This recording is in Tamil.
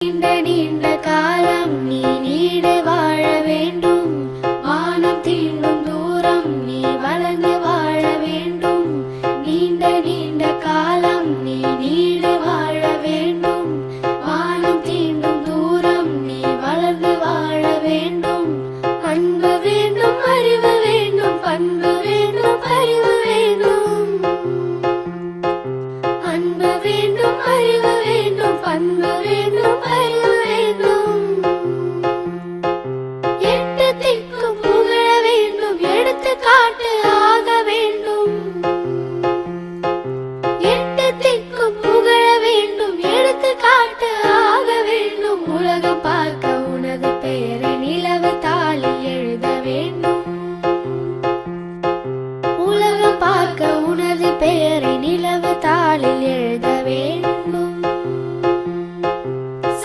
நீண்ட நீண்ட காலம் நீ நீடு வாழ வேண்டும். வானம் தீண்டும் தூரம் நீ வளர்ந்து வாழ வேண்டும். நீண்ட நீண்ட காலம் நீ நீடு வாழ வேண்டும். வானம் தீண்டும் தூரம் நீ வளர்ந்து வாழ வேண்டும். அன்பு வேண்டும், அறிவு வேண்டும், பண்பு வேண்டும், அறிவு வேண்டும். அன்பு வேண்டும், அறிவு வேண்டும், பண்பு வேண்டும், அறிவு வேண்டும். எட்டு திக்கும் புகழ வேண்டும், எடுத்துக்காட்டு ஆக வேண்டும். எட்டு திக்கும் புகழ வேண்டும், எடுத்துக்காட்டு ஆக வேண்டும். உலகம்